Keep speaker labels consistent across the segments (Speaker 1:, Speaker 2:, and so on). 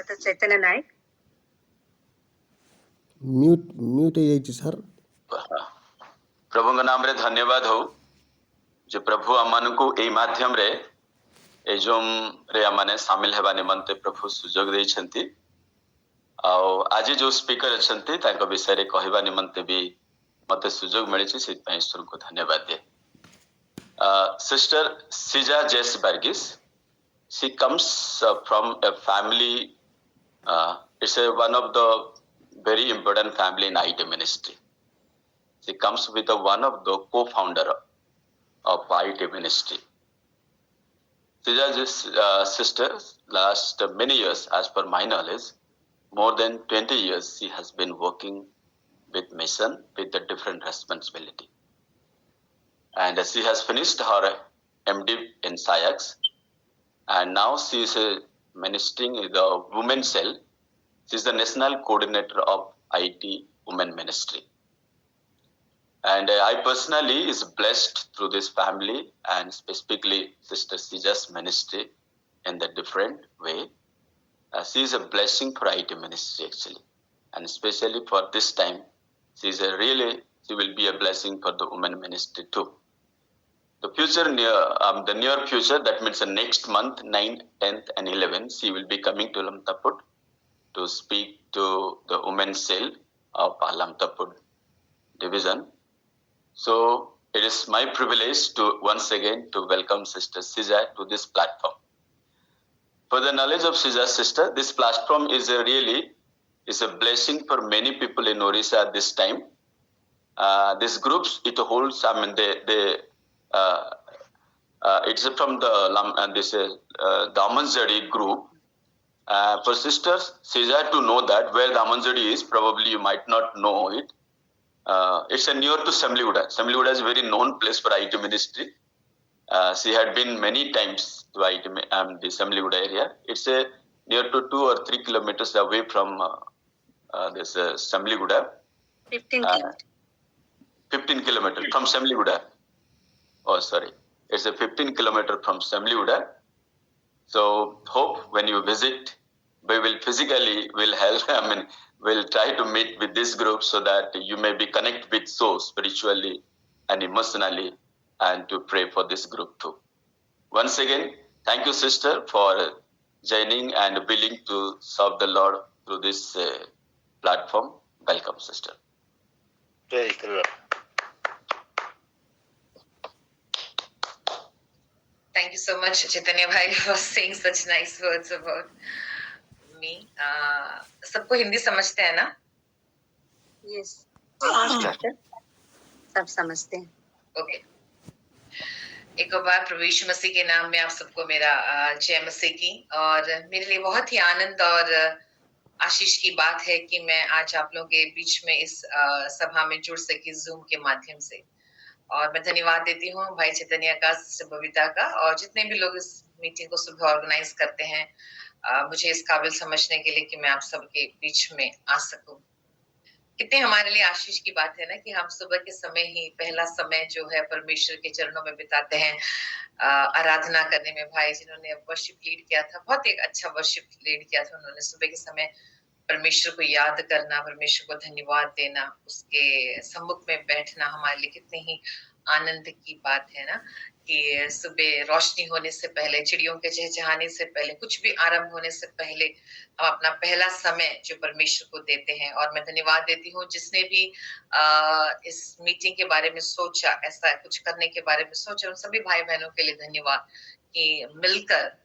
Speaker 1: ବ୍ରତ ଚୈତନ୍ୟ ନାୟକ।
Speaker 2: म्यूट ହେଇଯାଇଛି ସାର୍।
Speaker 3: ପ୍ରଭୁଙ୍କ ନାମରେ ଧନ୍ୟବାଦ ହଉ ଯେ ପ୍ରଭୁ ଆମମାନଙ୍କୁ ଏଇ ମାଧ୍ୟମରେ ଏ ଜୁମ୍ରେ ଆମମାନେ ସାମିଲ ହେବା ନିମନ୍ତେ ପ୍ରଭୁ ସୁଯୋଗ ଦେଇଛନ୍ତି। ଆଉ ଆଜି ଯୋଉ ସ୍ପିକର ଅଛନ୍ତି ତାଙ୍କ ବିଷୟରେ କହିବା ନିମନ୍ତେ ବି ମତେ ସୁଯୋଗ ମିଳିଛି, ସେଥିପାଇଁ ଈଶ୍ୱରଙ୍କୁ ଧନ୍ୟବାଦ ଦିଏ। ସିଷ୍ଟର ସିଜା ଜେସ୍ ବର୍ଗିସ୍, she comes from a family, it's one of the very important family in IT ministry. She comes with one of the co-founder of IT ministry. Sija's sister, last many years, as per my knowledge, more than 20 years, she has been working with mission with the different responsibility. And she has finished her MD in SciEx, and now she is ministering in the women cell. She is the national coordinator of IT women ministry. And I personally is blessed through this family and specifically Sister Sija's ministry in the different way. She is a blessing for IT ministry actually, and especially for this time, she will be a blessing for the women ministry too. The future the near future, that means the next month, 9th, 10th, and 11th, she will be coming to Lamtapur to speak to the women's cell of Lamtapur division. So it is my privilege to once again to welcome Sister Sija to this platform. For the knowledge of Sija's sister, this platform is a blessing for many people in Orissa at this time. These groups, it holds, I mean, it's from the Damanjadi group. For sisters Sija to know that where Damanjadi is, probably you might not know it. It's near to Semliguda. Semliguda is a very known place for IT ministry. She had been many times to IT, the Semliguda area. It's near to 2 or 3 kilometers away from this Semliguda. 15 kilometers from Semliguda. Oh, sorry. It's a 15 kilometer from Semliguda. So hope when you visit, we will physically will help. I mean, we'll try to meet with this group so that you may be connected with so spiritually and emotionally, and to pray for this group too. Once again, thank you, sister, for joining and willing to serve the Lord through this platform. Welcome, sister.
Speaker 4: Very good.
Speaker 5: Thank you so much, Chaitanya Bhai, for saying such nice words about me. सबको हिंदी समझते हैं ना?
Speaker 1: Yes. सब समझते हैं।
Speaker 5: Okay. एक बार प्रभु यीशु मसीह के नाम में आप सबको मेरा जय मसीह की। और मेरे लिए बहुत ही आनंद और आशीष की बात है कि मैं आज आप लोगों के बीच में इस सभा में जुड़ सकी जूम के माध्यम से। और मैं धन्यवाद देती हूँ भाई चैतन्य का, सिस्टर बबीता का, और जितने भी लोग इस मीटिंग को सुबह ऑर्गेनाइज करते हैं, मुझे इस काबिल समझने के लिए कि मैं आप सबके बीच में आ सकूं। कितने हमारे लिए आशीष की बात है ना कि हम सुबह के समय ही पहला समय जो है परमेश्वर के चरणों में बिताते हैं, आराधना करने में। भाई जिन्होंने वर्शिप लीड किया था, बहुत एक अच्छा वर्शिप लीड किया था उन्होंने। सुबह के समय परमेश्वर को याद करना, परमेश्वर को धन्यवाद देना, उसके सम्मुख में बैठना हमारे लिए कितनी ही आनंद की बात है ना, कि सुबह रोशनी होने से पहले, चिड़ियों के चहचहाने से पहले, कुछ भी आरंभ होने से पहले हम अपना पहला समय जो परमेश्वर को देते हैं। और मैं धन्यवाद देती हूँ जिसने भी इस मीटिंग के बारे में सोचा, ऐसा कुछ करने के बारे में सोचा, उन सभी भाई बहनों के लिए धन्यवाद कि मिलकर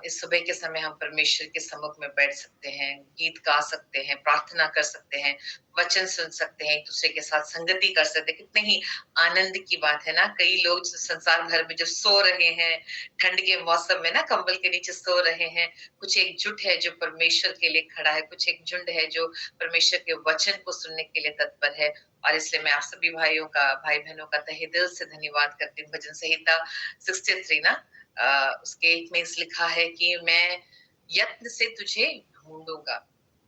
Speaker 5: इस सुबह के समय हम परमेश्वर के सम्मुख में बैठ सकते हैं, गीत गा सकते हैं, प्रार्थना कर सकते हैं, वचन सुन सकते हैं, एक दूसरे के साथ संगति कर सकते हैं। कितने ही आनंद की बात है ना। कई लोग संसार भर में जो सो रहे हैं ठंड के मौसम में ना, कंबल के नीचे सो रहे हैं, कुछ एक जुट है जो परमेश्वर के लिए खड़ा है, कुछ एक झुंड है जो परमेश्वर के वचन को सुनने के लिए तत्पर है। और इसलिए मैं आप सभी भाई बहनों का तहे दिल से धन्यवाद करती हूँ। भजन संहिता 63 ना, उसके एक में लिखा है कि मैं यत्न से तुझे ढूंढूंगा,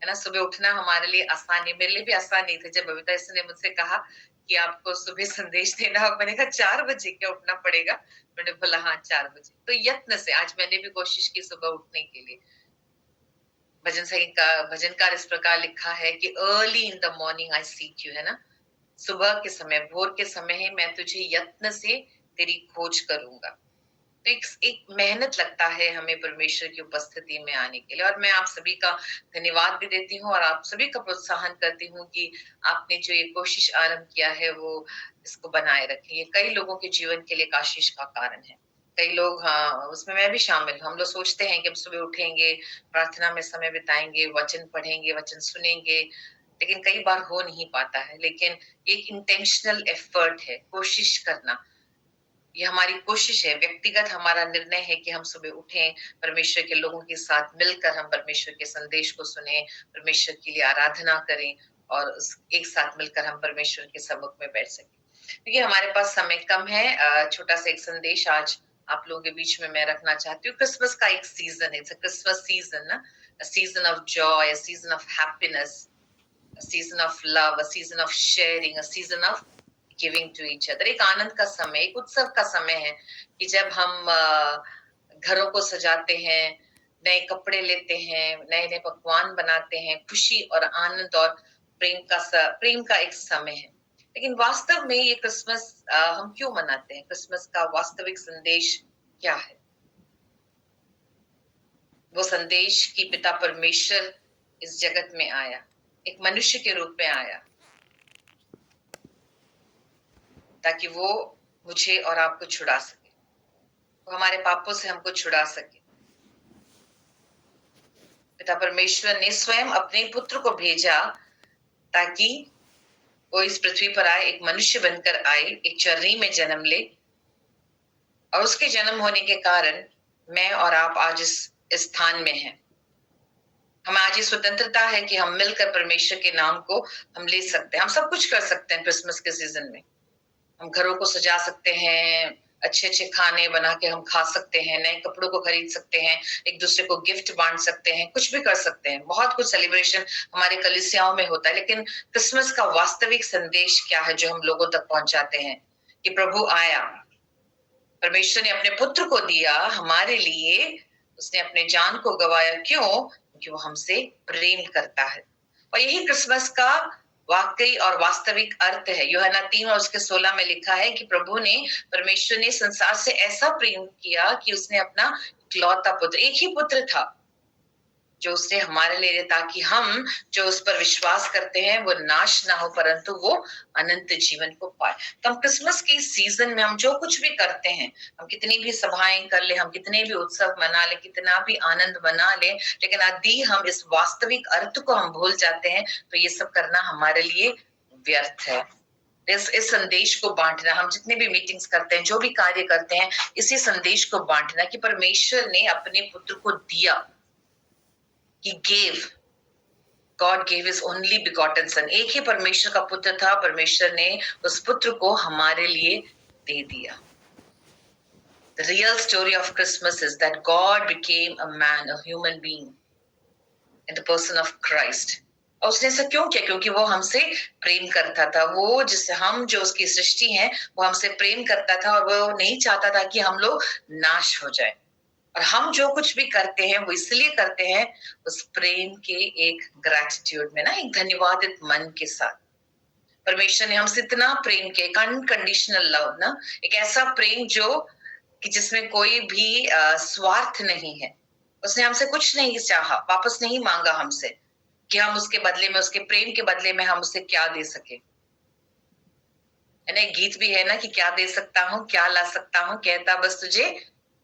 Speaker 5: है ना। सुबह उठना हमारे लिए आसान नहीं, मेरे लिए भी आसान नहीं था। जब बबीता ने मुझसे कहा कि आपको सुबह संदेश देना हो, मैंने कहा 4 बजे क्या उठना पड़ेगा? मैंने बोला हाँ 4 बजे। तो यत्न से आज मैंने भी कोशिश की सुबह उठने के लिए। भजनकार इस प्रकार लिखा है कि early in the morning I seek you, है ना, सुबह के समय, भोर के समय ही मैं तुझे यत्न से तेरी खोज करूंगा। तो एक मेहनत लगता है हमें परमेश्वर की उपस्थिति में आने के लिए, और मैं आप सभी का धन्यवाद भी देती हूँ और आप सभी का प्रोत्साहन करती हूँ कि आपने जो ये कोशिश आरंभ किया है वो इसको बनाए रखें। ये कई लोगों के जीवन के लिए एक आशीष का कारण है। कई लोग, हाँ, उसमें मैं भी शामिल हूँ, हम लोग सोचते हैं कि हम सुबह उठेंगे, प्रार्थना में समय बिताएंगे, वचन पढ़ेंगे, वचन सुनेंगे, लेकिन कई बार हो नहीं पाता है। लेकिन एक इंटेंशनल एफर्ट है, कोशिश करना, ये हमारी कोशिश है, व्यक्तिगत हमारा निर्णय है कि हम सुबह उठें, परमेश्वर के लोगों के साथ मिलकर हम परमेश्वर के संदेश को सुने, परमेश्वर के लिए आराधना करें और एक साथ मिलकर हम परमेश्वर के सम्मुख में बैठ सकें। क्योंकि हमारे पास समय कम है, छोटा सा एक संदेश आज आप लोगों के बीच में मैं रखना चाहती हूँ। क्रिसमस का एक सीजन है, इट्स अ क्रिसमस सीजन ना, अ season of Joy, a season of happiness, a season of love, a season of sharing, a season of giving to each other। एक आनंद का समय, एक उत्सव का समय है कि जब हम घरों को सजाते हैं, नए कपड़े लेते हैं, नए नए पकवान बनाते हैं, खुशी और आनंद और प्रेम का एक समय है। लेकिन वास्तव में ये क्रिसमस हम क्यों मनाते हैं? क्रिसमस का वास्तविक संदेश क्या है? वो संदेश कि पिता परमेश्वर इस जगत में आया, एक मनुष्य के रूप में आया, ताकि वो मुझे और आपको छुड़ा सके, वो हमारे पापों से हमको छुड़ा सके। पिता परमेश्वर ने स्वयं अपने पुत्र को भेजा ताकि वो इस पृथ्वी पर आए, एक मनुष्य बनकर आए, एक चर्नी में जन्म ले, और उसके जन्म होने के कारण मैं और आप आज इस स्थान में हैं। हमें आज ये स्वतंत्रता है कि हम मिलकर परमेश्वर के नाम को हम ले सकते हैं। हम सब कुछ कर सकते हैं क्रिसमस के सीजन में। हम घरों को सजा सकते हैं, अच्छे अच्छे खाने बना के हम खा सकते हैं, नए कपड़ों को खरीद सकते हैं, एक दूसरे को गिफ्ट बांट सकते हैं, कुछ भी कर सकते हैं। बहुत कुछ सेलिब्रेशन हमारे कलीसियाओं में होता है। लेकिन क्रिसमस का वास्तविक संदेश क्या है जो हम लोगों तक पहुंचाते हैं? कि प्रभु आया, परमेश्वर ने अपने पुत्र को दिया हमारे लिए, उसने अपने जान को गवाया। क्यों? क्योंकि वो हमसे प्रेम करता है। और यही क्रिसमस का वाकई और वास्तविक अर्थ है। यूहन्ना 3 और उसके 16 में लिखा है कि प्रभु ने, परमेश्वर ने संसार से ऐसा प्रेम किया कि उसने अपना इकलौता पुत्र, एक ही पुत्र था जो उसने हमारे लिए, ताकि हम जो उस पर विश्वास करते हैं वो नाश ना हो परंतु वो अनंत जीवन को पाए। तो हम क्रिसमस के सीजन में हम जो कुछ भी करते हैं, हम कितनी भी सभाएं कर ले, हम कितने भी उत्सव मना ले, कितना भी आनंद मना ले, लेकिन यदि हम इस वास्तविक अर्थ को हम भूल जाते हैं तो ये सब करना हमारे लिए व्यर्थ है। इस संदेश को बांटना, हम जितने भी मीटिंग्स करते हैं, जो भी कार्य करते हैं, इसी संदेश को बांटना कि परमेश्वर ने अपने पुत्र को दिया। He gave, God gave his only begotten son। एक ही परमेश्वर का पुत्र था, परमेश्वर ने उस पुत्र को हमारे लिए दे दिया। The real story of Christmas is that God became a man, a human being, in the person of Christ। और उसने ऐसा क्यों किया? क्योंकि वो हमसे प्रेम करता था। वो जिससे हम, जो उसकी सृष्टि है, वो हमसे प्रेम करता था और वो नहीं चाहता था कि हम लोग नाश हो जाए। और हम जो कुछ भी करते हैं वो इसलिए करते हैं उस प्रेम के एक ग्रैटिट्यूड में ना, एक धन्यवादित मन के साथ। परमेश्वर ने हमसे इतना प्रेम किया, एक अनकंडीशनल लव ना, एक ऐसा प्रेम जो कि जिसमें कोई भी स्वार्थ नहीं है। उसने हमसे कुछ नहीं चाहा, वापस नहीं मांगा हमसे कि हम उसके बदले में, उसके प्रेम के बदले में हम उसे क्या दे सके। एक गीत भी है ना कि क्या दे सकता हूँ, क्या ला सकता हूँ, कहता बस तुझे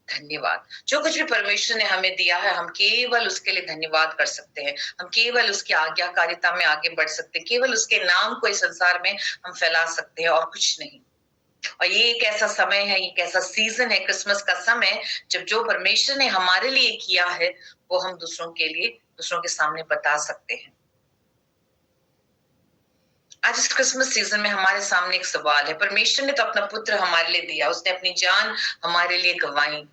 Speaker 5: धन्यवाद। जो कुछ भी परमेश्वर ने हमें दिया है, हम केवल उसके लिए धन्यवाद कर सकते हैं। हम केवल उसकी आज्ञाकारिता में आगे बढ़ सकते हैं, केवल उसके नाम को इस संसार में हम फैला सकते हैं और कुछ नहीं। और ये एक ऐसा समय है, एक ऐसा सीजन है, क्रिसमस का समय, जब जो परमेश्वर ने हमारे लिए किया है वो हम दूसरों के लिए, दूसरों के सामने बता सकते हैं। आज इस क्रिसमस सीजन में हमारे सामने एक सवाल है। परमेश्वर ने तो अपना पुत्र हमारे लिए दिया, उसने अपनी जान हमारे लिए गंवाई।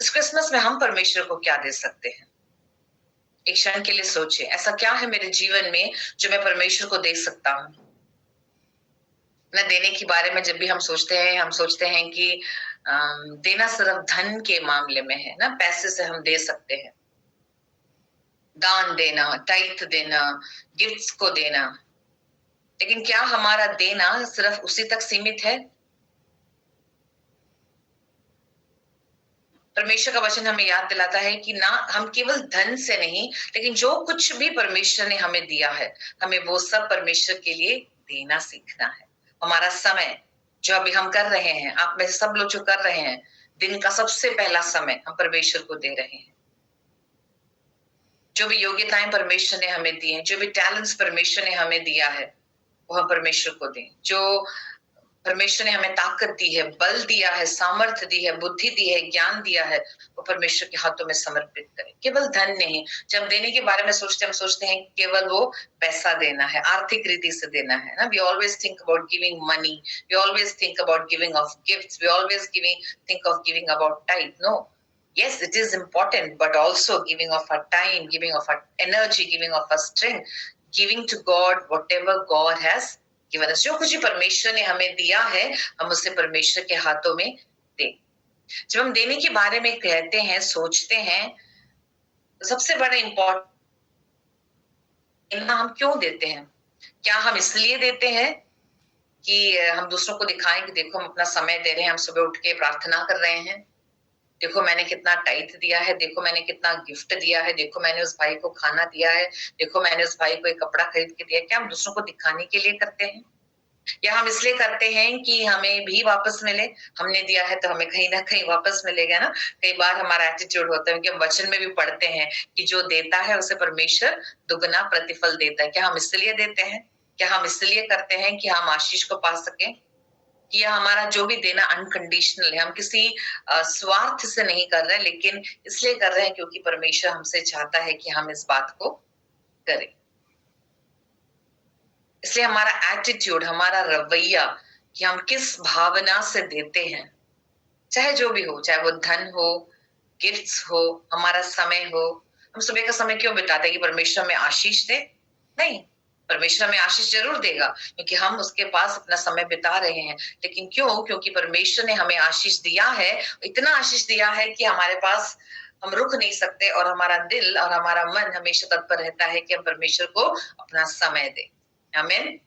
Speaker 5: इस क्रिसमस में हम परमेश्वर को क्या दे सकते हैं? एक क्षण के लिए सोचें, ऐसा क्या है मेरे जीवन में जो मैं परमेश्वर को दे सकता हूँ? न देने के बारे में जब भी हम सोचते हैं कि देना सिर्फ धन के मामले में है ना, पैसे से हम दे सकते हैं। दान देना, टाइथ देना, गिफ्ट्स को देना, लेकिन क्या हमारा देना सिर्फ उसी तक सीमित है? परमेश्वर का वचन हमें याद दिलाता है कि ना हम केवल धन से नहीं, लेकिन जो कुछ भी परमेश्वर ने हमें दिया है, हमें वो सब परमेश्वर के लिए देना सीखना है। हमारा समय जो अभी हम कर रहे हैं, आप में से सब लोग जो कर रहे हैं, दिन का सबसे पहला समय हम परमेश्वर को दे रहे हैं। जो भी योग्यताएं परमेश्वर ने हमें दी हैं, जो भी टैलेंट्स परमेश्वर ने हमें दिया है, वो हम परमेश्वर को दें। जो परमेश्वर ने हमें ताकत दी है, बल दिया है, सामर्थ्य दी है, बुद्धि दी है, ज्ञान दिया है, वो परमेश्वर के हाथों में समर्पित करें। केवल धन नहीं, जब देने के बारे में सोचते हैं, हम सोचते हैं केवल वो पैसा देना है, आर्थिक रीति से देना है ना। We always think about giving money, we always think about giving of gifts, we always think of giving about tithe. No, yes, it is important, but also giving of our time, giving of our energy, giving of our strength, giving to God whatever God has given us. जो कुछ भी परमेश्वर ने हमें दिया है, हम उसे परमेश्वर के हाथों में दें। जब हम देने के बारे में कहते हैं, सोचते हैं, तो सबसे बड़ा इम्पोर्टेंट हम क्यों देते हैं? क्या हम इसलिए देते हैं कि हम दूसरों को दिखाएं कि देखो हम अपना समय दे रहे हैं, हम सुबह उठ के प्रार्थना कर रहे हैं, देखो मैंने कितना टाइथ दिया है, देखो मैंने कितना गिफ्ट दिया है, देखो मैंने उस भाई को खाना दिया है, देखो मैंने उस भाई को एक कपड़ा खरीद के दिया? क्या हम दूसरों को दिखाने के लिए करते हैं, या हम इसलिए करते हैं कि हमें भी वापस मिले? हमने दिया है तो हमें कहीं ना कहीं वापस मिलेगा ना। कई बार हमारा एटीट्यूड होता है कि हम वचन में भी पढ़ते हैं कि जो देता है उसे परमेश्वर दुगना प्रतिफल देता है। क्या हम इसलिए देते हैं? क्या हम इसलिए करते हैं कि हम आशीष को पा सकें? कि हमारा जो भी देना अनकंडीशनल है, हम किसी स्वार्थ से नहीं कर रहे, लेकिन इसलिए कर रहे हैं क्योंकि परमेश्वर हमसे चाहता है कि हम इस बात को करें। इसलिए हमारा एटीट्यूड, हमारा रवैया, कि हम किस भावना से देते हैं, चाहे जो भी हो, चाहे वो धन हो, गिफ्ट्स हो, हमारा समय हो। हम सुबह का समय क्यों बिताते हैं? कि परमेश्वर में आशीष दे? नहीं, परमेश्वर में आशीष जरूर देगा क्योंकि हम उसके पास अपना समय बिता रहे हैं। लेकिन क्यों? क्योंकि परमेश्वर ने हमें आशीष दिया है, इतना आशीष दिया है कि हमारे पास हम रुक नहीं सकते, और हमारा दिल और हमारा मन हमेशा तत्पर रहता है कि हम परमेश्वर को अपना समय दें। आमीन,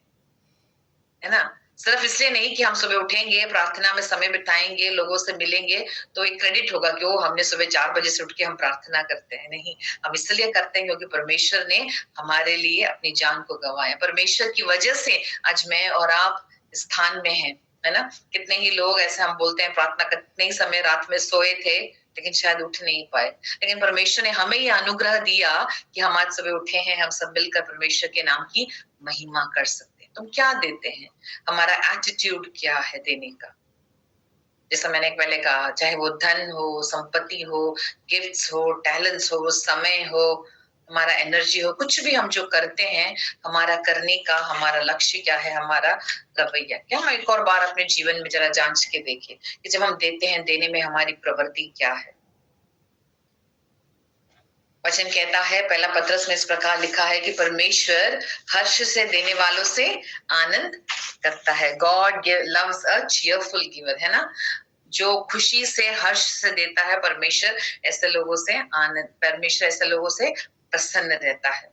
Speaker 5: है ना? सिर्फ इसलिए नहीं कि हम सुबह उठेंगे, प्रार्थना में समय बिताएंगे, लोगों से मिलेंगे, तो एक क्रेडिट होगा कि वो हमने सुबह 4 बजे से उठ के हम प्रार्थना करते हैं। नहीं, हम इसलिए करते हैं क्योंकि परमेश्वर ने हमारे लिए अपनी जान को गंवाया। परमेश्वर की वजह से आज मैं और आप स्थान में हैं, है ना? कितने ही लोग ऐसे हम बोलते हैं प्रार्थना कितने ही समय रात में सोए थे, लेकिन शायद उठ नहीं पाए। लेकिन परमेश्वर ने हमें यह अनुग्रह दिया कि हम आज सुबह उठे हैं, हम सब मिलकर परमेश्वर के नाम की महिमा कर सकते हैं। तुम क्या देते हैं? हमारा एटीट्यूड क्या है देने का? जैसा मैंने पहले कहा, चाहे वो धन हो, संपत्ति हो, गिफ्ट्स हो, टैलेंट्स हो, समय हो, हमारा एनर्जी हो, कुछ भी हम जो करते हैं, हमारा करने का हमारा लक्ष्य क्या है, हमारा रवैया क्या? हम एक और बार अपने जीवन में जरा जांच के देखें कि जब हम देते हैं, देने में हमारी प्रवृत्ति क्या है। वचन कहता है, पहला पत्रस में इस प्रकार लिखा है कि परमेश्वर हर्ष से देने वालों से आनंद करता है। God loves a cheerful giver, है ना? जो खुशी से, हर्ष से देता है, परमेश्वर ऐसे लोगों से आनंद, परमेश्वर ऐसे लोगों से प्रसन्न रहता है।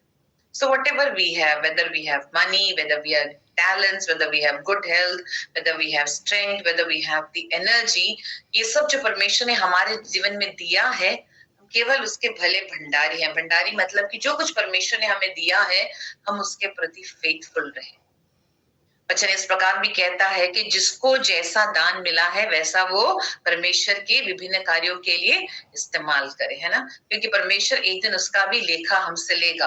Speaker 5: So whatever we have, whether we have money, whether we have talents, whether we have good health, whether we have strength, whether we have the energy, ये सब जो परमेश्वर ने हमारे जीवन में दिया है, केवल उसके भले भंडारी हैं। भंडारी मतलब कि जो कुछ परमेश्वर ने हमें दिया है, हम उसके प्रति फेथफुल रहे। वचन इस प्रकार भी कहता है कि जिसको जैसा दान मिला है वैसा वो परमेश्वर के विभिन्न कार्यों के लिए इस्तेमाल करे, है ना? क्योंकि परमेश्वर एक दिन उसका भी लेखा हमसे लेगा।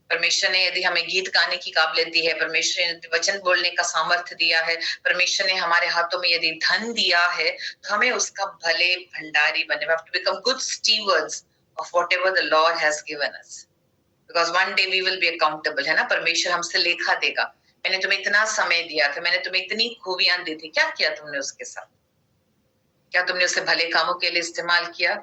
Speaker 5: परमेश्वर ने यदि हमें गीत गाने की काबिलियत दी है, परमेश्वर ने वचन बोलने का सामर्थ्य दिया है, परमेश्वर ने हमारे हाथों में यदि धन दिया है, तो हमें उसका भले भंडारी बने। We have to become good stewards of whatever the Lord has given us, because one day we will be accountable, है ना? परमेश्वर हमसे लेखा देगा। मैंने तुम्हें इतना समय दिया था, मैंने तुम्हें इतनी खूबियां दी थी, क्या किया तुमने उसके साथ? क्या तुमने उसे भले कामों के लिए इस्तेमाल किया?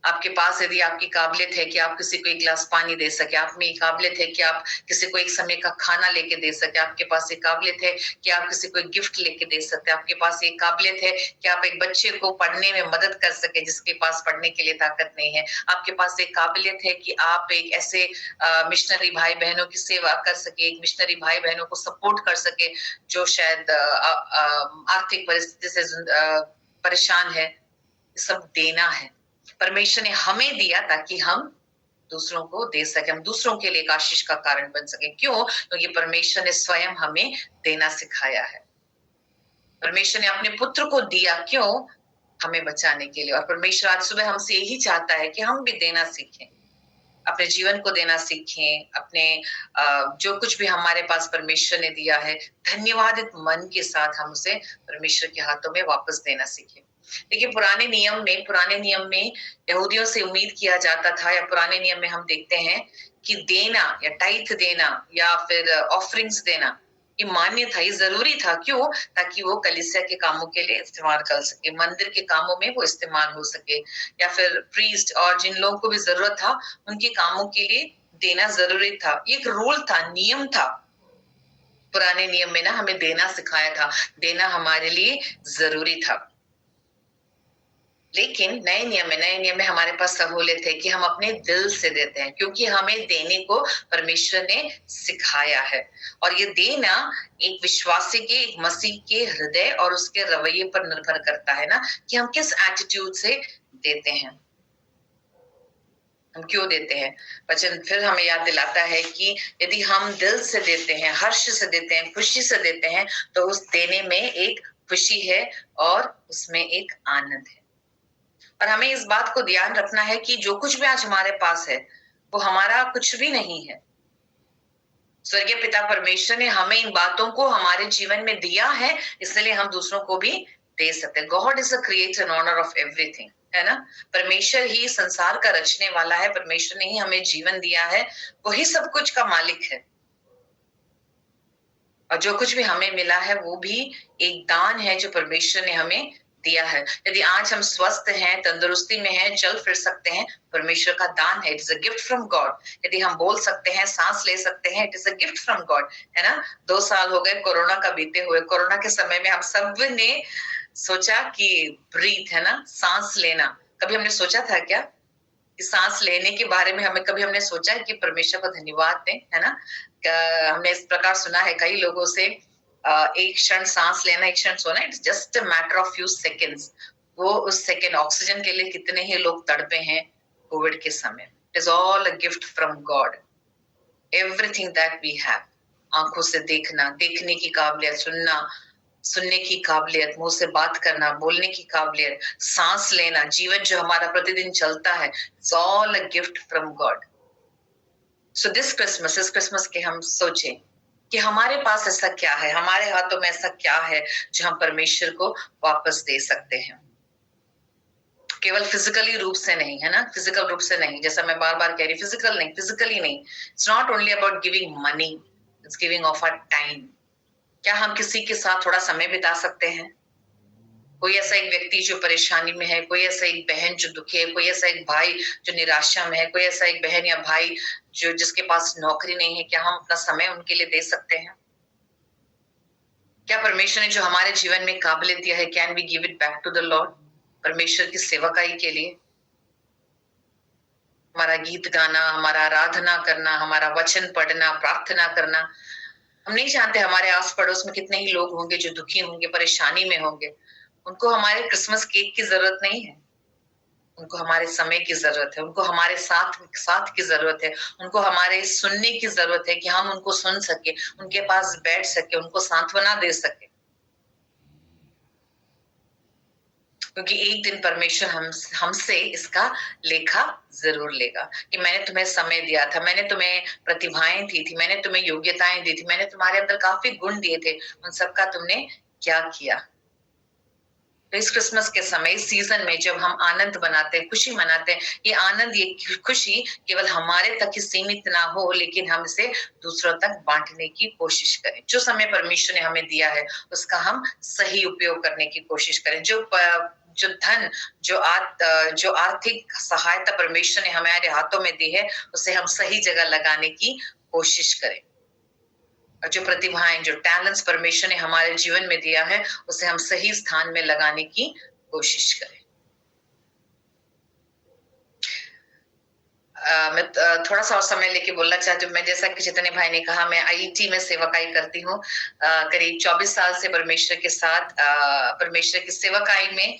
Speaker 5: आपके पास यदि आपकी काबिलियत है कि आप किसी को एक गिलास पानी दे सके, आप में काबिलियत है कि आप किसी को एक समय का खाना लेके दे सके, आपके पास एक काबिलियत है कि आप किसी को एक गिफ्ट लेके दे सकते हैं, आपके पास एक काबिलियत है कि आप एक बच्चे को पढ़ने में मदद कर सके जिसके पास पढ़ने के लिए ताकत नहीं है, आपके पास एक काबिलियत है कि आप एक ऐसे मिशनरी भाई बहनों की सेवा कर सके, एक मिशनरी भाई बहनों को सपोर्ट कर सके जो शायद आर्थिक परिस्थिति से परेशान है। सब देना है। परमेश्वर ने हमें दिया ताकि हम दूसरों को दे सके, हम दूसरों के लिए एक आशीष का कारण बन सके। क्यों? क्योंकि परमेश्वर ने स्वयं हमें देना सिखाया है। परमेश्वर ने अपने पुत्र को दिया, क्यों? हमें बचाने के लिए। और परमेश्वर आज सुबह हमसे यही चाहता है कि हम भी देना सीखें, अपने जीवन को देना सीखें, अपने जो कुछ भी हमारे पास परमेश्वर ने दिया है धन्यवादित मन के साथ हम उसे परमेश्वर के हाथों में वापस देना सीखें। देखिए पुराने नियम में यहूदियों से उम्मीद किया जाता था, या पुराने नियम में हम देखते हैं कि देना या टाइथ देना या फिर ऑफरिंग्स देना ये मान्य था, ये जरूरी था। क्यों? ताकि वो कलीसिया के कामों के लिए इस्तेमाल कर सके, मंदिर के कामों में वो इस्तेमाल हो सके, या फिर प्रीस्ट और जिन लोगों को भी जरूरत था उनके कामों के लिए देना जरूरी था। एक रूल था, नियम था। पुराने नियम में ना हमें देना सिखाया था, देना हमारे लिए जरूरी था। लेकिन नए नियम में हमारे पास सहूलियत है कि हम अपने दिल से देते हैं, क्योंकि हमें देने को परमेश्वर ने सिखाया है। और ये देना एक विश्वासी के, एक मसीह के हृदय और उसके रवैये पर निर्भर करता है ना, कि हम किस एटीट्यूड से देते हैं, हम क्यों देते हैं। वचन फिर हमें याद दिलाता है कि यदि हम दिल से देते हैं, हर्ष से देते हैं, खुशी से देते हैं, तो उस देने में एक खुशी है और उसमें एक आनंद है। और हमें इस बात को ध्यान रखना है कि जो कुछ भी आज हमारे पास है वो हमारा कुछ भी नहीं है। स्वर्गीय पिता परमेश्वर ने हमें इन बातों को हमारे जीवन में दिया है, इसलिए हम दूसरों को भी दे सकते हैं। God is a creator and owner of everything, है ना। परमेश्वर ही संसार का रचने वाला है, परमेश्वर ने ही हमें जीवन दिया है, वही सब कुछ का मालिक है। और जो कुछ भी हमें मिला है वो भी एक दान है जो परमेश्वर ने हमें दिया है। यदि आज हम स्वस्थ हैं, तंदुरुस्ती में हैं, चल फिर सकते हैं, परमेश्वर का दान है, it is a gift from God. यदि हम बोल सकते हैं, सांस ले सकते हैं, it is a gift from God, है ना। 2 साल हो गए कोरोना का बीते हुए। कोरोना के समय में हम सब ने सोचा कि ब्रीथ, है ना, सांस लेना। कभी हमने सोचा था क्या कि सांस लेने के बारे में कभी हमने सोचा है कि परमेश्वर को धन्यवाद दें, है ना। हमने इस प्रकार सुना है कई लोगों से, एक क्षण सांस लेना, एक क्षण सोना, it's just a matter of few seconds. वो उस सेकेंड ऑक्सीजन के लिए कितने ही लोग तड़पे हैं कोविड के समय। It is all a gift from God. Everything that we have, आंखों से देखना, देखने की काबिलियत, सुनने की काबिलियत, मुंह से बात करना, बोलने की काबिलियत, सांस लेना, जीवन जो हमारा प्रतिदिन चलता है, it's all a gift from God. So इस क्रिसमस के हम सोचें कि हमारे पास ऐसा क्या है, हमारे हाथों में ऐसा क्या है जो हम परमेश्वर को वापस दे सकते हैं। केवल फिजिकली रूप से नहीं, है ना, फिजिकल रूप से नहीं, जैसा मैं बार बार कह रही, फिजिकली नहीं। It's not only about giving money, it's giving of our time. क्या हम किसी के साथ थोड़ा समय बिता सकते हैं? कोई ऐसा एक व्यक्ति जो परेशानी में है, कोई ऐसा एक बहन जो दुखी है, कोई ऐसा एक भाई जो निराशा में है, कोई ऐसा एक बहन या भाई जो जिसके पास नौकरी नहीं है, क्या हम अपना समय उनके लिए दे सकते हैं? क्या परमेश्वर ने जो हमारे जीवन में काबिलियत दिया है, can we give it back to the Lord, परमेश्वर की सेवकाई के लिए? हमारा गीत गाना, हमारा आराधना करना, हमारा वचन पढ़ना, प्रार्थना करना, हम नहीं जानते हमारे आस पड़ोस में कितने ही लोग होंगे जो दुखी होंगे, परेशानी में होंगे। उनको हमारे क्रिसमस केक की जरूरत नहीं है, उनको हमारे समय की जरूरत है, उनको हमारे साथ की जरूरत है, उनको हमारे सुनने की जरूरत है कि हम उनको सुन सके, उनके पास बैठ सके, उनको सांत्वना दे सके। क्योंकि एक दिन परमेश्वर हमसे इसका लेखा जरूर लेगा कि मैंने तुम्हें समय दिया था, मैंने तुम्हें प्रतिभाएं दी थी, मैंने तुम्हें योग्यताएं दी थी, मैंने तुम्हारे अंदर काफी गुण दिए थे, उन सबका तुमने क्या किया। तो इस क्रिसमस के समय, इस सीजन में जब हम आनंद मनाते हैं, खुशी मनाते हैं, ये आनंद, ये खुशी केवल हमारे तक ही सीमित ना हो, लेकिन हम इसे दूसरों तक बांटने की कोशिश करें। जो समय परमेश्वर ने हमें दिया है उसका हम सही उपयोग करने की कोशिश करें। जो धन, जो आर्थिक सहायता परमेश्वर ने हमारे हाथों में दी है, उसे हम सही जगह लगाने की कोशिश करें। और जो प्रतिभाएं, जो टैलेंट्स परमेश्वर ने हमारे जीवन में दिया है, उसे हम सही स्थान में लगाने की कोशिश करें। मैं थोड़ा सा और समय लेके बोलना चाहती हूँ। मैं, जैसा कि चैतन्य भाई ने कहा, मैं आईटी में सेवकाई करती हूँ। करीब 24 साल से परमेश्वर के साथ, परमेश्वर की सेवकाई में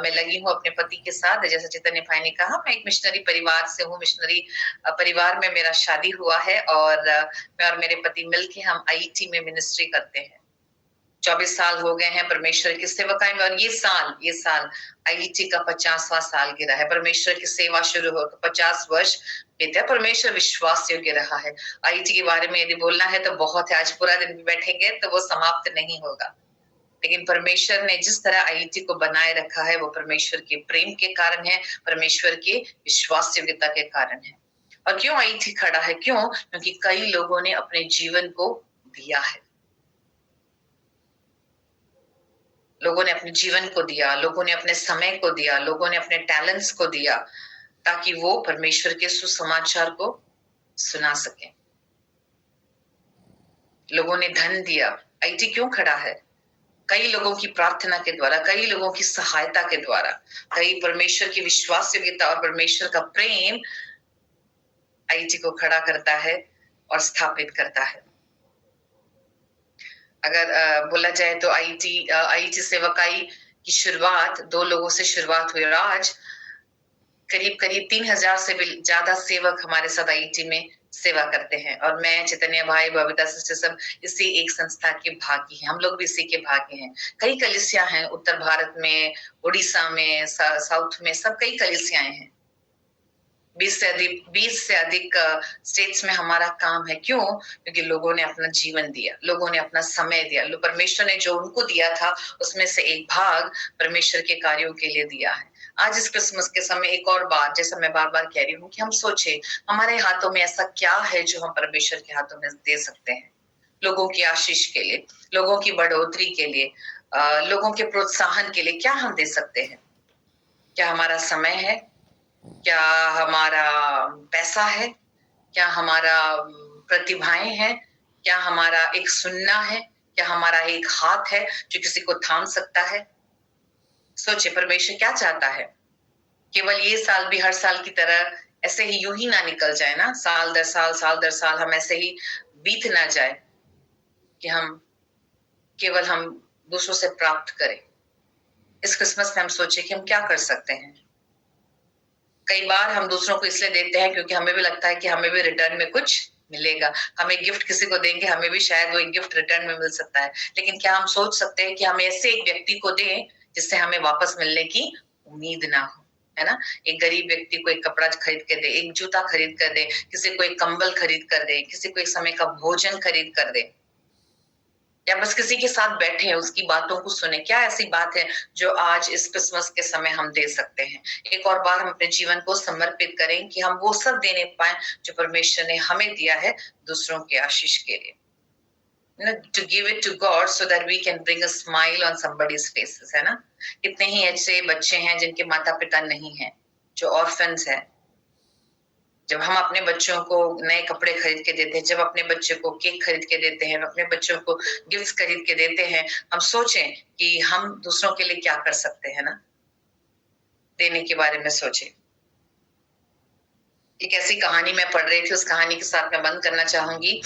Speaker 5: मैं लगी हूँ अपने पति के साथ। जैसा चैतन्य भाई ने कहा, मैं एक मिशनरी परिवार से हूँ। मिशनरी परिवार में मेरा शादी हुआ है और मैं और मेरे पति मिलके हम आईटी में मिनिस्ट्री करते हैं। 24 साल हो गए हैं परमेश्वर की सेवकाई में, और ये साल आईटी का 50वां साल गिरा है। परमेश्वर की सेवा शुरू होकर 50 वर्ष बीते। परमेश्वर विश्वास योग्य रहा है। आईटी के बारे में यदि बोलना है तो बहुत है, आज पूरा दिन भी बैठेंगे तो वो समाप्त नहीं होगा। लेकिन परमेश्वर ने जिस तरह आईटी को बनाए रखा है, वो परमेश्वर के प्रेम के कारण है, परमेश्वर के विश्वास योग्यता के कारण है। और क्यों आईटी खड़ा है? क्यों? क्योंकि कई लोगों ने अपने जीवन को दिया है। लोगों ने अपने जीवन को दिया, लोगों ने अपने समय को दिया, लोगों ने अपने टैलेंट्स को दिया, ताकि वो परमेश्वर के सुसमाचार को सुना सके। लोगों ने धन दिया। आईटी क्यों खड़ा है? कई लोगों की प्रार्थना के द्वारा, कई लोगों की सहायता के द्वारा, कई परमेश्वर की विश्वास योग्यता और परमेश्वर का प्रेम आईटी को खड़ा करता है और स्थापित करता है। अगर बोला जाए तो आईटी सेवकाई की शुरुआत 2 लोगों से शुरुआत हुई और आज करीब 3000 से भी ज्यादा सेवक हमारे साथ आईटी में सेवा करते हैं। और मैं, चैतन्य भाई, बबीता सिस्टर, सब इसी एक संस्था के भागी हैं। हम लोग भी इसी के भागी हैं। कई कलीसिया हैं उत्तर भारत में, उड़ीसा में, साउथ में, सब कई कलीसियाएं हैं। 20 से अधिक स्टेट्स में हमारा काम है। क्यों? क्योंकि लोगों ने अपना जीवन दिया, लोगों ने अपना समय दिया। परमेश्वर ने जो उनको दिया था, उसमें से एक भाग परमेश्वर के कार्यों के लिए दिया है। आज इस क्रिसमस के समय एक और बात, जैसा मैं बार बार कह रही हूँ, कि हम सोचे हमारे हाथों में ऐसा क्या है जो हम परमेश्वर के हाथों में दे सकते हैं, लोगों की आशीष के लिए, लोगों की बढ़ोतरी के लिए, लोगों के प्रोत्साहन के लिए क्या हम दे सकते हैं? क्या हमारा समय है? क्या हमारा पैसा है? क्या हमारा प्रतिभाएं हैं? क्या हमारा एक सुनना है? क्या हमारा एक हाथ है जो किसी को थाम सकता है? सोचे परमेश्वर क्या चाहता है। केवल ये साल भी हर साल की तरह ऐसे ही यूं ही ना निकल जाए ना, साल दर साल हम ऐसे ही बीत ना जाए कि हम दूसरों से प्राप्त करें। इस क्रिसमस में हम सोचे कि हम क्या कर सकते हैं। कई बार हम दूसरों को इसलिए देते हैं क्योंकि हमें भी लगता है कि हमें भी रिटर्न में कुछ मिलेगा। हम एक गिफ्ट किसी को देंगे, हमें भी शायद वो एक गिफ्ट रिटर्न में मिल सकता है। लेकिन क्या हम सोच सकते हैं कि हम ऐसे एक व्यक्ति को दें जिससे हमें वापस मिलने की उम्मीद ना हो, है ना? एक गरीब व्यक्ति को एक कपड़ा खरीद कर दे, एक जूता खरीद कर दे, किसी को एक कंबल खरीद कर दे, किसी को एक समय का भोजन खरीद कर दे, या बस किसी के साथ बैठे हैं, उसकी बातों को सुने। क्या ऐसी बात है जो आज इस क्रिसमस के समय हम दे सकते हैं? एक और बार हम अपने जीवन को समर्पित करें कि हम वो सब देने पाए जो परमेश्वर ने हमें दिया है दूसरों के आशीष के लिए। To give it to God so that we can bring a smile on somebody's faces, है ना? कितने ही ऐसे बच्चे हैं जिनके माता पिता नहीं हैं, जो ऑर्फन्स हैं। जब हम अपने बच्चों को नए कपड़े खरीद के देते हैं, जब अपने बच्चे को केक खरीद के देते हैं, अपने बच्चों को गिफ्ट खरीद के देते हैं, हम सोचें कि हम दूसरों के लिए क्या कर सकते हैं ना, देने के बारे में सोचें। एक ऐसी कहानी मैं पढ़ रही थी, उस कहानी के साथ मैं बंद करना चाहूंगी।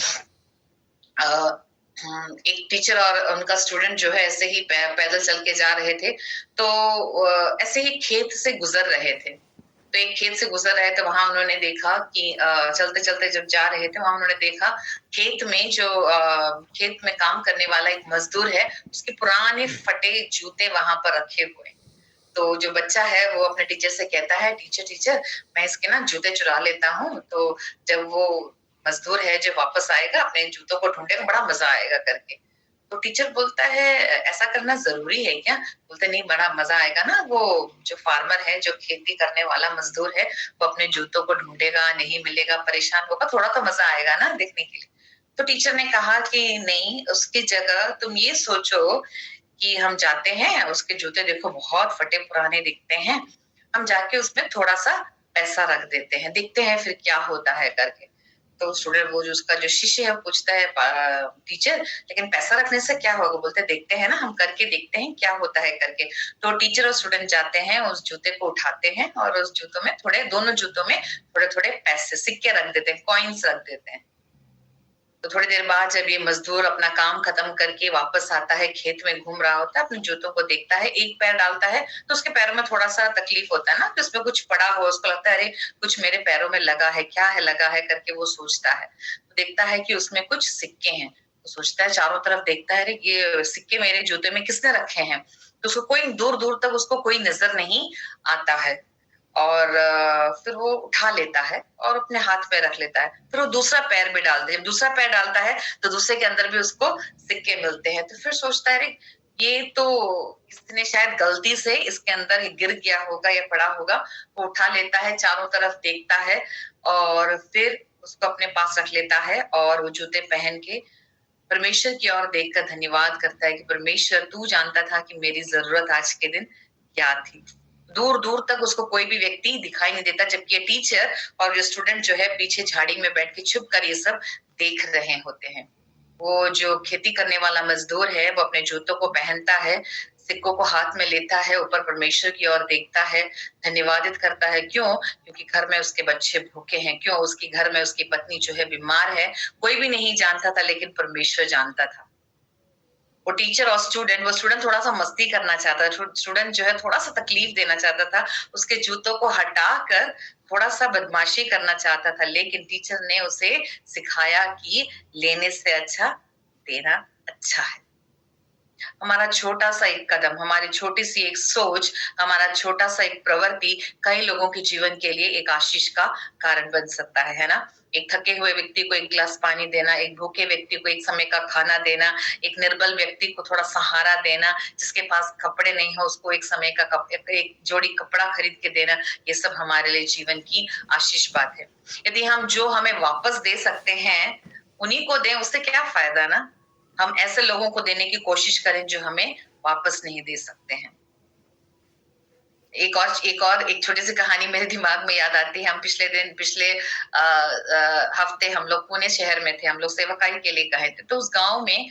Speaker 5: एक टीचर और उनका स्टूडेंट जो है ऐसे ही पैदल चल के जा रहे थे, तो ऐसे ही खेत से गुजर रहे थे। तो एक खेत से गुजर रहे थे, वहां उन्होंने देखा कि चलते चलते जब जा रहे थे, वहां उन्होंने देखा खेत में काम करने वाला एक मजदूर है, उसके पुराने फटे जूते वहां पर रखे हुए। तो जो बच्चा है वो अपने टीचर से कहता है, टीचर मैं इसके ना जूते चुरा लेता हूँ, तो जब वो मजदूर है जो वापस आएगा अपने जूतों को ढूंढेगा, बड़ा मजा आएगा करके। तो टीचर बोलता है, ऐसा करना जरूरी है क्या? बोलते नहीं, बड़ा मजा आएगा ना, वो जो फार्मर है, जो खेती करने वाला मजदूर है, वो अपने जूतों को ढूंढेगा, नहीं मिलेगा, परेशान होगा, थोड़ा तो मजा आएगा ना देखने के लिए। तो टीचर ने कहा कि नहीं, उसकी जगह तुम ये सोचो कि हम जाते हैं, उसके जूते देखो बहुत फटे पुराने दिखते हैं, हम जाके उसमें थोड़ा सा पैसा रख देते हैं, देखते हैं फिर क्या होता है करके। तो स्टूडेंट वो जो उसका जो शिष्य है पूछता है टीचर लेकिन पैसा रखने से क्या होगा? बोलते देखते हैं ना, हम करके देखते हैं क्या होता है करके। तो टीचर और स्टूडेंट जाते हैं, उस जूते को उठाते हैं और उस जूतों में दोनों जूतों में थोड़े थोड़े पैसे सिक्के रख देते हैं, कॉइन्स रख देते हैं। तो थोड़ी देर बाद जब ये मजदूर अपना काम खत्म करके वापस आता है, खेत में घूम रहा होता है, अपने जूतों को देखता है, एक पैर डालता है तो उसके पैरों में थोड़ा सा तकलीफ होता है ना कि उसमें कुछ पड़ा हो, उसको लगता है अरे कुछ मेरे पैरों में लगा है, क्या है लगा है करके वो सोचता है। तो देखता है कि उसमें कुछ सिक्के हैं, तो सोचता है, चारों तरफ देखता है, अरे ये सिक्के मेरे जूते में किसने रखे हैं? तो उसको कोई दूर दूर तक उसको कोई नजर नहीं आता है और फिर वो उठा लेता है और अपने हाथ में रख लेता है। फिर वो दूसरा पैर भी डालता है, जब दूसरा पैर डालता है तो दूसरे के अंदर भी उसको सिक्के मिलते हैं। तो फिर सोचता है अरे ये तो इसने शायद गलती से इसके अंदर गिर गया होगा या पड़ा होगा। वो उठा लेता है, चारों तरफ देखता है और फिर उसको अपने पास रख लेता है और वो जूते पहन के परमेश्वर की ओर देखकर धन्यवाद करता है कि परमेश्वर तू जानता था कि मेरी जरूरत आज के दिन क्या थी। दूर दूर तक उसको कोई भी व्यक्ति दिखाई नहीं देता, जबकि ये टीचर और जो स्टूडेंट जो है पीछे झाड़ी में बैठ के छुप कर ये सब देख रहे होते हैं। वो जो खेती करने वाला मजदूर है वो अपने जूतों को पहनता है, सिक्कों को हाथ में लेता है, ऊपर परमेश्वर की ओर देखता है, धन्यवादित करता है। क्यों? क्योंकि घर में उसके बच्चे भूखे हैं। क्यों? उसकी घर में उसकी पत्नी जो है बीमार है। कोई भी नहीं जानता था लेकिन परमेश्वर जानता था। वो टीचर और वो स्टूडेंट थोड़ा सा मस्ती करना चाहता था, स्टूडेंट जो है थोड़ा सा तकलीफ देना चाहता था, उसके जूतों को हटाकर थोड़ा सा बदमाशी करना चाहता था, लेकिन टीचर ने उसे सिखाया कि लेने से अच्छा देना अच्छा है। हमारा छोटा सा एक कदम, हमारी छोटी सी एक सोच, हमारा छोटा सा एक प्रवृत्ति कई लोगों के जीवन के लिए एक आशीष का कारण बन सकता है ना? एक थके हुए व्यक्ति को एक गिलास पानी देना, एक भूखे व्यक्ति को एक समय का खाना देना, एक निर्बल व्यक्ति को थोड़ा सहारा देना, जिसके पास कपड़े नहीं हो उसको एक समय का एक जोड़ी कपड़ा खरीद के देना, ये सब हमारे लिए जीवन की आशीष बात है। यदि हम जो हमें वापस दे सकते हैं उन्हीं को दें, उससे क्या फायदा ना? हम ऐसे लोगों को देने की कोशिश करें जो हमें वापस नहीं दे सकते हैं। एक छोटी सी कहानी मेरे दिमाग में याद आती है। हम पिछले हफ्ते हम लोग पुणे शहर में थे, हम लोग सेवकाई के लिए गए थे। तो उस गांव में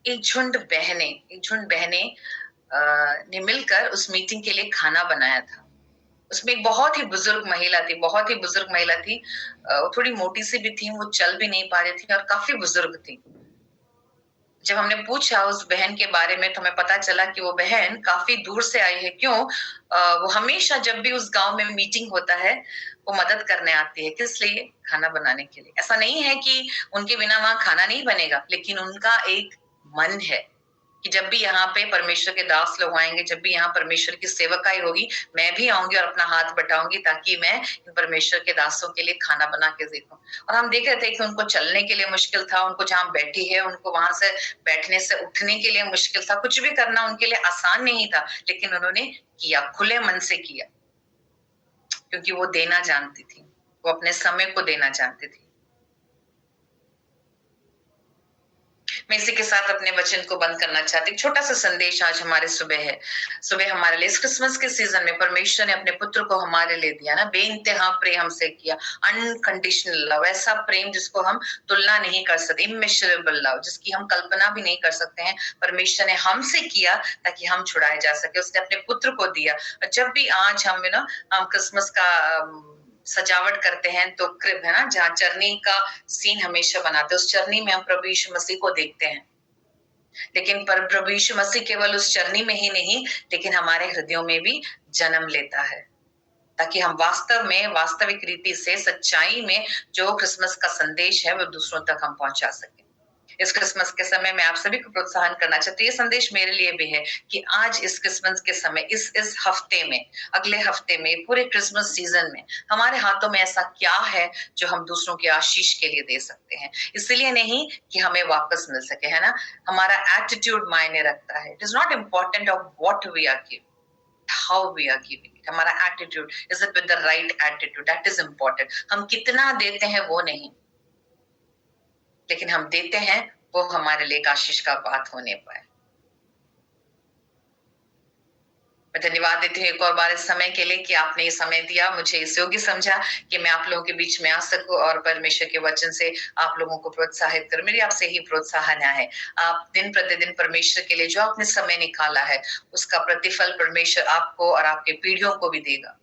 Speaker 5: एक झुंड बहनें ने मिलकर उस मीटिंग के लिए खाना बनाया था। उसमें एक बहुत ही बुजुर्ग महिला थी, थोड़ी मोटी सी भी थी, वो चल भी नहीं पा रही थी और काफी बुजुर्ग थी। जब हमने पूछा उस बहन के बारे में तो हमें पता चला कि वो बहन काफी दूर से आई है। क्यों? वो हमेशा जब भी उस गांव में मीटिंग होता है वो मदद करने आती है। किस लिए? खाना बनाने के लिए। ऐसा नहीं है कि उनके बिना वहां खाना नहीं बनेगा, लेकिन उनका एक मन है कि जब भी यहाँ पे परमेश्वर के दास लोग आएंगे, जब भी यहाँ परमेश्वर की सेवकाई होगी, मैं भी आऊंगी और अपना हाथ बटाऊंगी ताकि मैं इन परमेश्वर के दासों के लिए खाना बना के देखूं। और हम देख रहे थे कि उनको चलने के लिए मुश्किल था, उनको जहाँ बैठी है उनको वहां से बैठने से उठने के लिए मुश्किल था, कुछ भी करना उनके लिए आसान नहीं था, लेकिन उन्होंने किया, खुले मन से किया, क्योंकि वो देना जानती थी, वो अपने समय को देना जानती थी। मैं इसी के साथ अपने वचन को बंद करना चाहती हूँ। छोटा सा संदेश आज हमारे सुबह हमारे लिए इस क्रिसमस के सीजन में परमेश्वर ने अपने पुत्र को हमारे लिए दिया ना, बेइंतहा प्रेम हमसे किया, अनकंडीशनल लव, ऐसा प्रेम जिसको हम तुलना नहीं कर सकते, इमेशरेबल लव, जिसकी हम कल्पना भी नहीं कर सकते हैं, परमेश्वर ने हमसे किया ताकि हम छुड़ाए जा सके। उसने अपने पुत्र को दिया। और जब भी आज हम क्रिसमस का सजावट करते हैं तो क्रिब है ना, जहाँ चरनी का सीन हमेशा बनाते हैं, उस चरनी में हम प्रभु यीशु मसीह को देखते हैं। लेकिन पर प्रभु यीशु मसीह केवल उस चरनी में ही नहीं, लेकिन हमारे हृदयों में भी जन्म लेता है, ताकि हम वास्तविक रीति से सच्चाई में जो क्रिसमस का संदेश है वो दूसरों तक हम पहुंचा सके। इस क्रिसमस के समय मैं आप सभी को प्रोत्साहन करना चाहती हूँ। ये संदेश मेरे लिए भी है कि आज इस क्रिसमस के समय, इस हफ्ते में, अगले हफ्ते में, पूरे क्रिसमस सीजन में हमारे हाथों में ऐसा क्या है जो हम दूसरों की आशीष के लिए दे सकते हैं। इसलिए नहीं कि हमें वापस मिल सके, है ना, हमारा एटीट्यूड मायने रखता है। It is not important of what we are giving, how we are giving it. हमारा attitude, is it with the right attitude? That is important. हम कितना देते हैं वो नहीं, लेकिन हम देते हैं वो हमारे लिए आशीष का बात होने पाए। मैं धन्यवाद देती हूँ एक और बार इस समय के लिए कि आपने ये समय दिया, मुझे इस योग्य समझा कि मैं आप लोगों के बीच में आ सकूं और परमेश्वर के वचन से आप लोगों को प्रोत्साहित करूं। मेरी आपसे ही प्रोत्साहन है, आप दिन प्रतिदिन परमेश्वर के लिए जो आपने समय निकाला है, उसका प्रतिफल परमेश्वर आपको और आपके पीढ़ियों को भी देगा।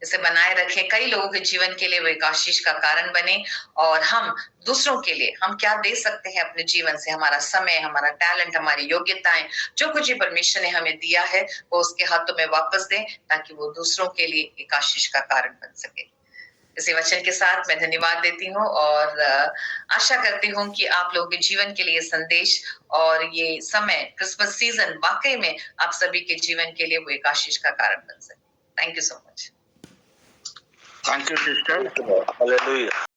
Speaker 5: इसे बनाए रखें, कई लोगों के जीवन के लिए वो एक आशीष का कारण बने, और हम दूसरों के लिए हम क्या दे सकते हैं अपने जीवन से, हमारा समय, हमारा टैलेंट, हमारी योग्यताएं, जो कुछ भी परमेश्वर ने हमें दिया है, वो उसके हाथों में वापस दें, ताकि वो दूसरों के लिए एक आशीष का कारण बन सके। इसी वचन के साथ मैं धन्यवाद देती हूँ और आशा करती हूँ कि आप लोगों के जीवन के लिए संदेश और ये समय, क्रिसमस सीजन, वाकई में आप सभी के जीवन के लिए वो एक आशीष का कारण बन सके। Thank you so much.
Speaker 4: Thank you, sister. Hallelujah.